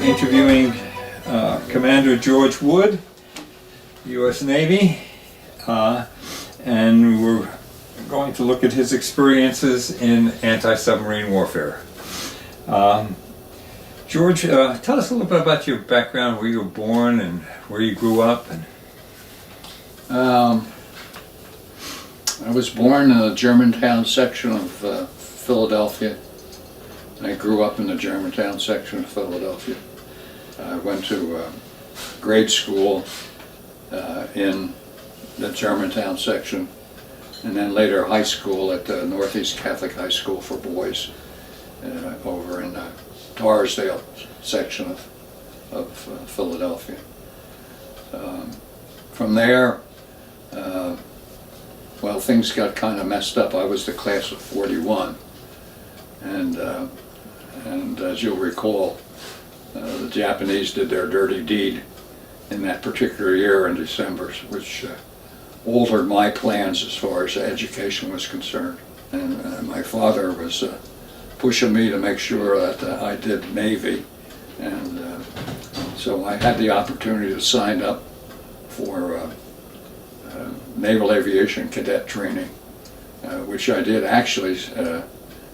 We're interviewing Commander George Wood, U.S. Navy, and we're going to look at his experiences in anti-submarine warfare. George, tell us a little bit about your background, where you were born and where you grew up. I was born in the Germantown section of Philadelphia. I grew up in the Germantown section of Philadelphia. I went to grade school in the Germantown section, and then later high school at the Northeast Catholic High School for boys over in the Torresdale section of Philadelphia. From there, well, things got kind of messed up. I was the class of 41, and as you'll recall, the Japanese did their dirty deed in that particular year in December, which altered my plans as far as education was concerned. And my father was pushing me to make sure that I did Navy, and so I had the opportunity to sign up for Naval Aviation Cadet Training, which I did actually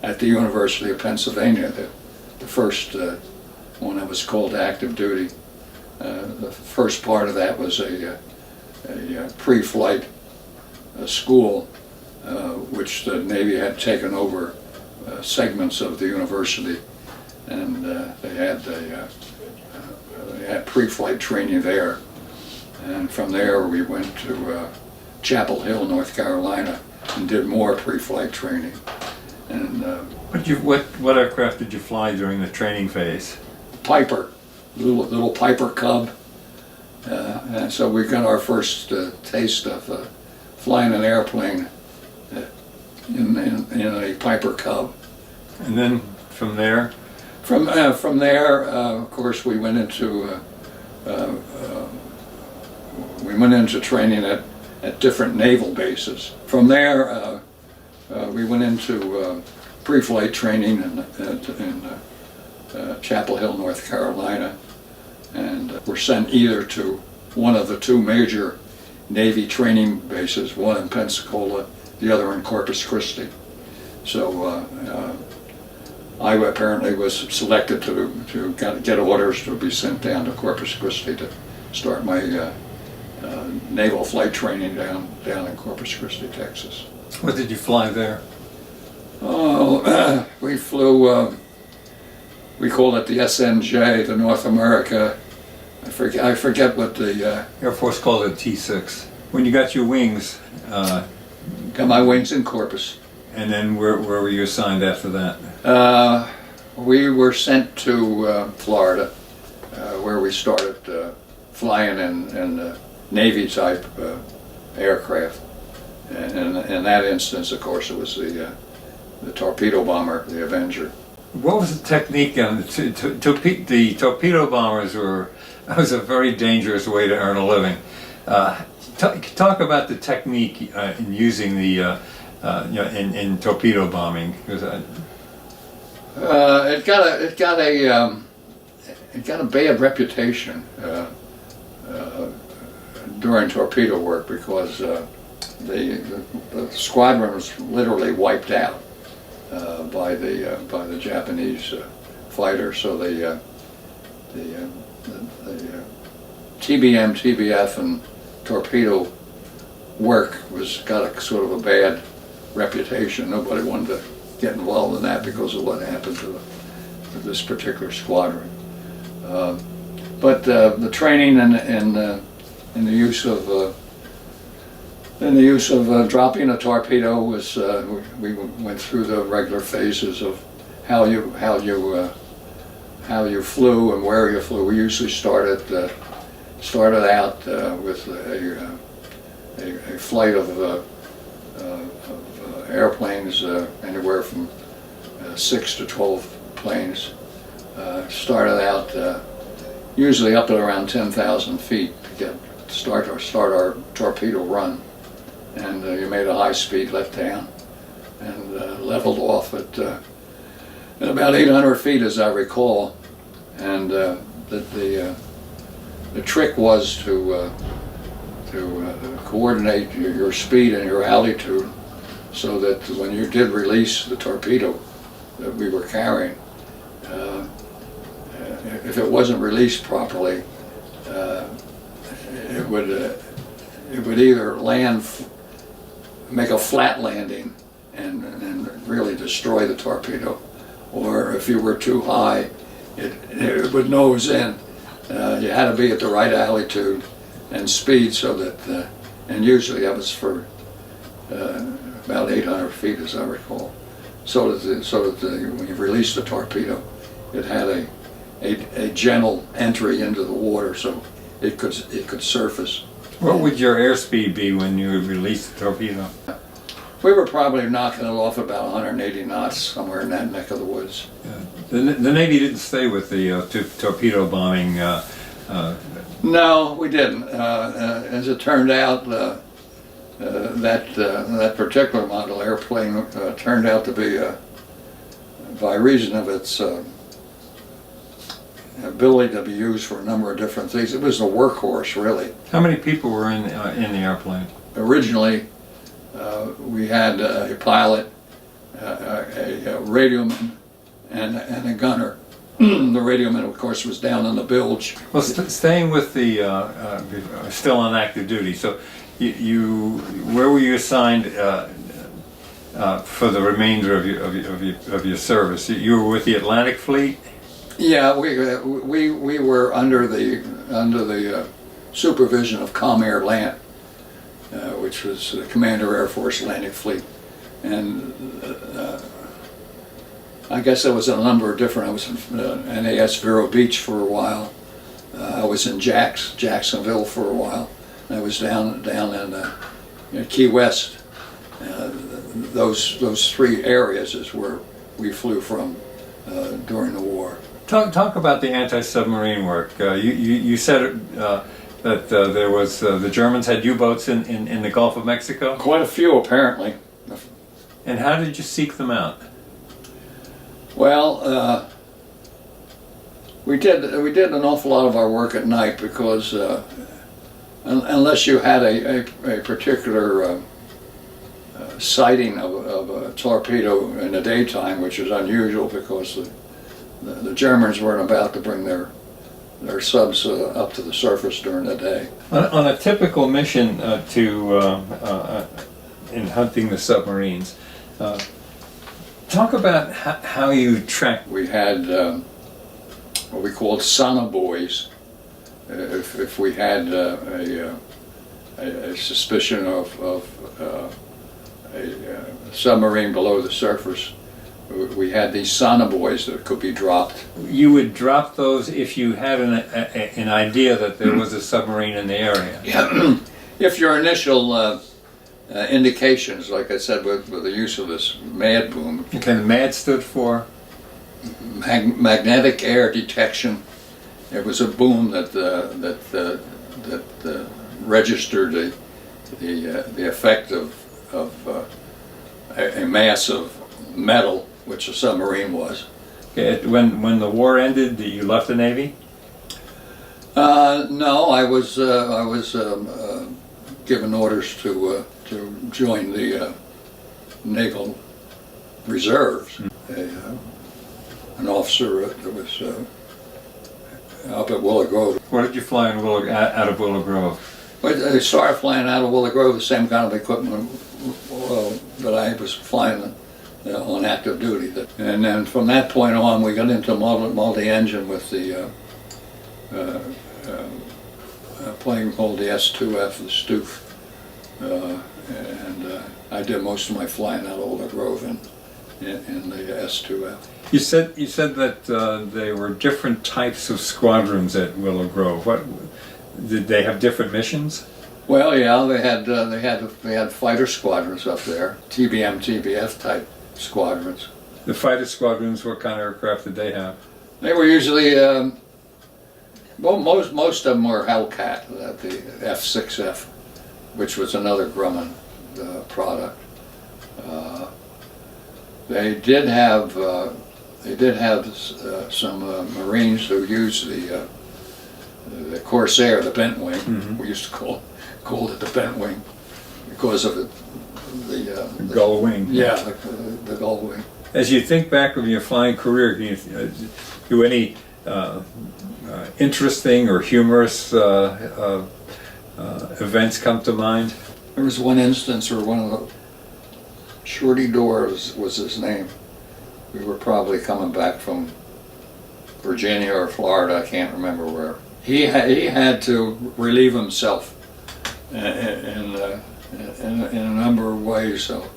at the University of Pennsylvania. The first one that was called active duty. The first part of that was a pre-flight school, which the Navy had taken over segments of the university, and they had pre-flight training there. And from there we went to Chapel Hill, North Carolina, and did more pre-flight training. And what aircraft did you fly during the training phase? Piper, little Piper Cub, and so we got our first taste of flying an airplane in a Piper Cub. And then from there? From there, of course, we went into training at different naval bases. From there, we went into pre-flight training in Chapel Hill, North Carolina, and were sent either to one of the two major Navy training bases, one in Pensacola, the other in Corpus Christi. So I apparently was selected to get orders to be sent down to Corpus Christi to start my naval flight training down in Corpus Christi, Texas. What did you fly there? Oh, we flew, we called it the SNJ, the North America. I forget what the... Air Force called it T6. When you got your wings... got my wings in Corpus. And then where were you assigned after that? We were sent to Florida, where we started flying in Navy type aircraft. And in that instance, of course, it was the torpedo bomber, the Avenger. What was the technique on the torpedo bombers? That was a very dangerous way to earn a living. Talk about the technique in using the in torpedo bombing. It got a bad reputation during torpedo work because the squadron was literally wiped out by the Japanese fighters. So the TBM, TBF, and torpedo work got a sort of a bad reputation. Nobody wanted to get involved in that because of what happened to this particular squadron. But the training and the use of dropping a torpedo was we went through the regular phases of how you flew and where you flew. We usually started out with a flight of airplanes, anywhere from 6 to 12 planes. Started out usually up at around 10,000 feet to start our torpedo run, and you made a high-speed let-down and leveled off at about 800 feet, as I recall, and the trick was to coordinate your speed and your altitude, so that when you did release the torpedo that we were carrying, if it wasn't released properly, it would either make a flat landing and really destroy the torpedo, or if you were too high, it would nose in. You had to be at the right altitude and speed, so that, and usually that was for about 800 feet, as I recall, so that when you released the torpedo, it had a gentle entry into the water, so it could surface. What would your airspeed be when you released the torpedo? We were probably knocking it off about 180 knots, somewhere in that neck of the woods. The Navy didn't stay with the torpedo bombing. No, we didn't. As it turned out, that particular model airplane turned out to be, by reason of its ability to be used for a number of different things, it was a workhorse, really. How many people were in the airplane? Originally, we had a pilot, a radioman, and a gunner. The radioman, of course, was down in the bilge. Well, staying with the still on active duty. So, where were you assigned for the remainder of your service? You were with the Atlantic Fleet. Yeah, we were under the supervision of Comair Lant, which was the Commander Air Force Atlantic Fleet, and I guess there was a number of different. I was in NAS Vero Beach for a while. I was in Jacksonville for a while. I was down in Key West. Those three areas is where we flew from during the war. Talk about the anti-submarine work. You said that there was the Germans had U-boats in the Gulf of Mexico. Quite a few, apparently. And how did you seek them out? Well, we did an awful lot of our work at night, because unless you had a particular sighting of a torpedo in the daytime, which is unusual because the Germans weren't about to bring their subs up to the surface during the day. On a typical mission in hunting the submarines, talk about how you track. We had what we called sonobuoys. If we had a suspicion of a submarine below the surface, we had these sonobuoys that could be dropped. You would drop those if you had an idea that there was a submarine in the area. Yeah. If your initial indications, like I said, with the use of this MAD boom. Okay, the MAD stood for? Magnetic air detection. It was a boom that registered the effect of a mass of metal, which a submarine was. Okay, when the war ended, you left the Navy? No, I was given orders to join the Naval Reserves. An officer that was up at Willow Grove. What did you fly in out of Willow Grove? I started flying out of Willow Grove, the same kind of equipment that I was flying on active duty. And then from that point on, we got into multi-engine with the plane called the S2F, the Stoof. And I did most of my flying out of Willow Grove in the S2F. You said that there were different types of squadrons at Willow Grove. What did they have different missions? Well, yeah, they had fighter squadrons up there, TBM, TBF type squadrons. The fighter squadrons, what kind of aircraft did they have? They were usually, well, most of them were Hellcat, the F6F, which was another Grumman product. They did have some Marines who used the the Corsair, the bent wing. We used to call it the bent wing because of the Gull wing. yeah, the gull wing. As you think back of your flying career, can you do any interesting or humorous events come to mind? There was one instance where one of the Shorty Doors was his name. We were probably coming back from Virginia or Florida, I can't remember where. He had to relieve himself in a number of ways. So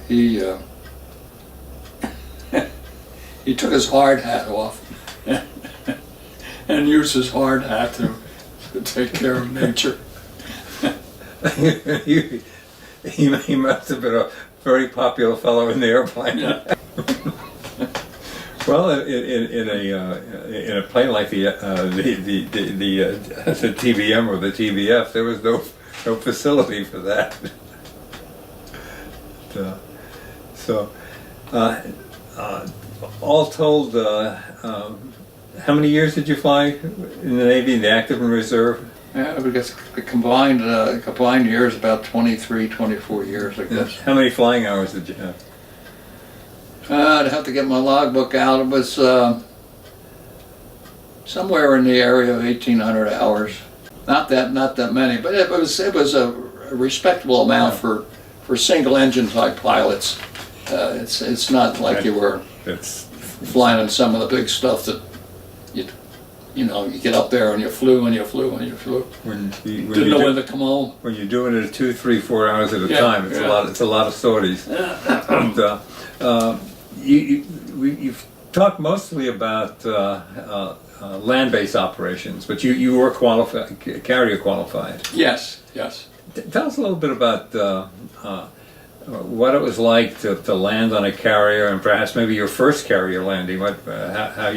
he he took his hard hat off and used his hard hat to take care of nature. He must have been a very popular fellow in the airplane. Yeah. Well, in a plane like the TBM or the TBF, there was no facility for that. All told, how many years did you fly in the Navy, in the active and reserve? Yeah, because the combined years about 23, 24 years, I guess. How many flying hours did you have? I'd have to get my logbook out. It was somewhere in the area of 1,800 hours. Not that many, but it was a respectable amount for single engine type pilots. It's not like you were flying in some of the big stuff that you get up there and you flew and you flew and you flew. Didn't know when to come home. When you're doing it 2, 3, 4 hours at a time, it's a lot of sorties. And, you've talked mostly about land-based operations, but you were carrier qualified. Yes. Tell us a little bit about what it was like to land on a carrier, and perhaps maybe your first carrier landing. How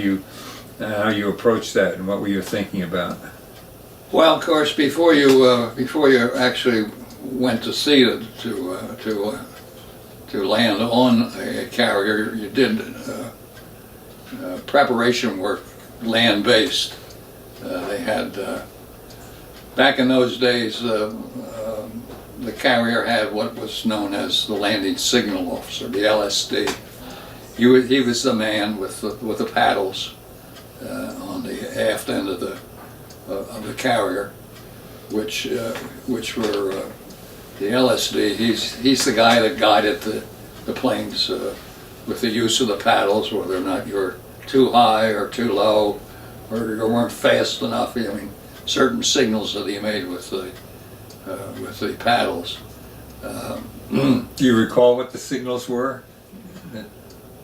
you approached that, and what were you thinking about? Well, of course, before you actually went to sea to land on a carrier, you did preparation work, land-based. They had back in those days. The carrier had what was known as the landing signal officer, the LSD. He was the man with the paddles on the aft end of the carrier, which were the LSD. He's the guy that guided the planes with the use of the paddles, whether or not you're too high or too low, or you weren't fast enough. I mean, certain signals that he made with the paddles. Do you recall what the signals were?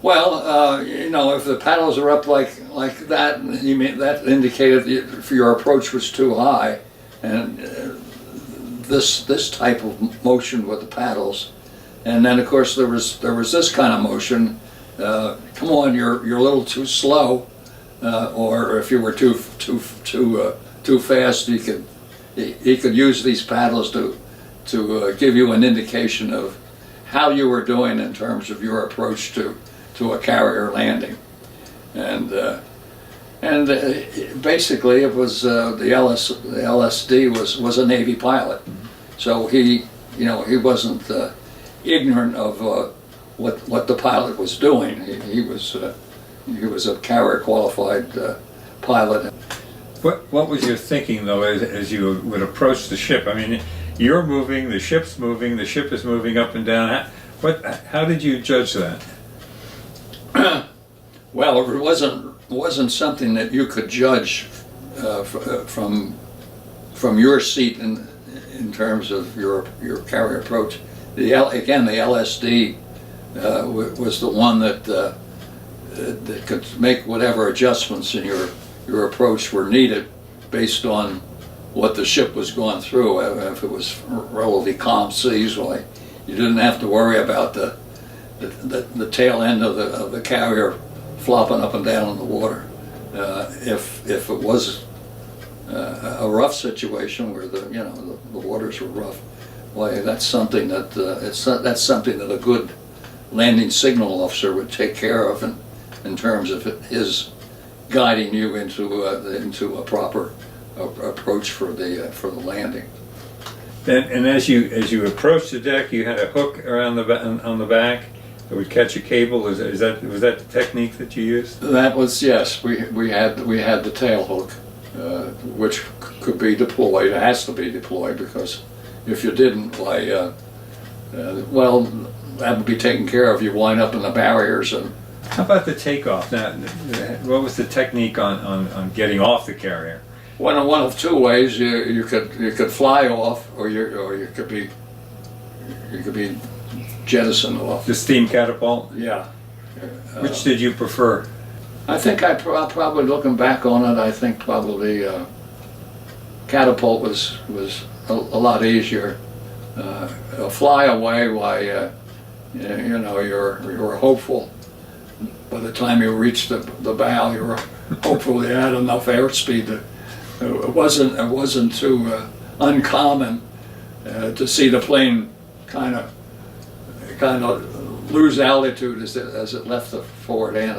Well, if the paddles are up like that, that indicated if your approach was too high, and this type of motion with the paddles, and then of course there was this kind of motion. Come on, you're a little too slow, or if you were too fast, he could use these paddles to give you an indication of how you were doing in terms of your approach to a carrier landing, and basically it was the LSD was a Navy pilot, so he wasn't ignorant of what the pilot was doing. He was a carrier qualified pilot. What was your thinking, though, as you would approach the ship? I mean, you're moving, the ship's moving, the ship is moving up and down. How did you judge that? Well, it wasn't something that you could judge from your seat in terms of your carrier approach. The LSD was the one that could make whatever adjustments in your approach were needed based on what the ship was going through. If it was relatively calm seas, well, you didn't have to worry about the tail end of the carrier flopping up and down in the water. If it was a rough situation where the waters were rough, why that's something that that's something that a good landing signal officer would take care of in terms of his guiding you into a proper approach for the landing. And as you approached the deck, you had a hook around on the back that would catch a cable. Was that the technique that you used? That was, yes. We had the tail hook, which could be deployed. It has to be deployed, because if you didn't, why, well, that would be taken care of. You wind up in the barriers. And how about the takeoff? Now, what was the technique on getting off the carrier? one of two ways. You could fly off, or you could be jettisoned off. The steam catapult? Yeah. Which did you prefer? I think probably, looking back on it, I think probably catapult was a lot easier. Fly away, why, you know, you're hopeful. By the time you reach the bow, you were hopeful you had enough airspeed. It wasn't too uncommon to see the plane kind of lose altitude as it left the forward end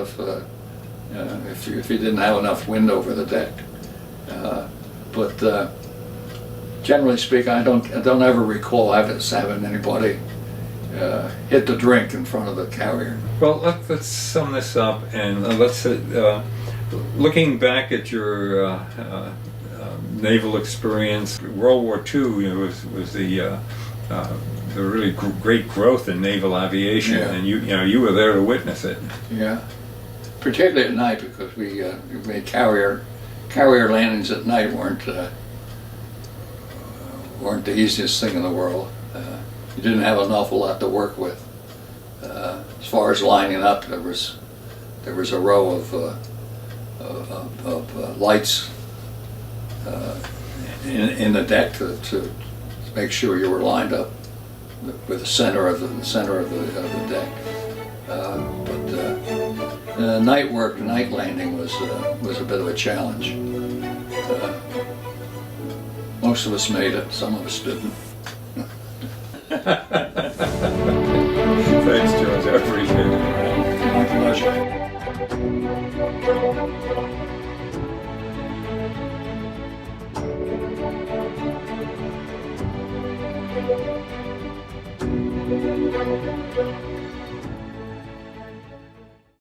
if you didn't have enough wind over the deck. But generally speaking, I don't ever recall having anybody hit the drink in front of the carrier. Well, let's sum this up, and let's looking back at your naval experience. World War II, you know, was the really great growth in naval aviation, Yeah. and you were there to witness it. Yeah, particularly at night, because we made carrier landings at night weren't the easiest thing in the world. You didn't have an awful lot to work with. As far as lining up, there was a row of lights in the deck to make sure you were lined up with the center of the deck. But night work, night landing was a bit of a challenge. Most of us made it. Some of us didn't. Thanks, George. I appreciate it. My pleasure. Thank you.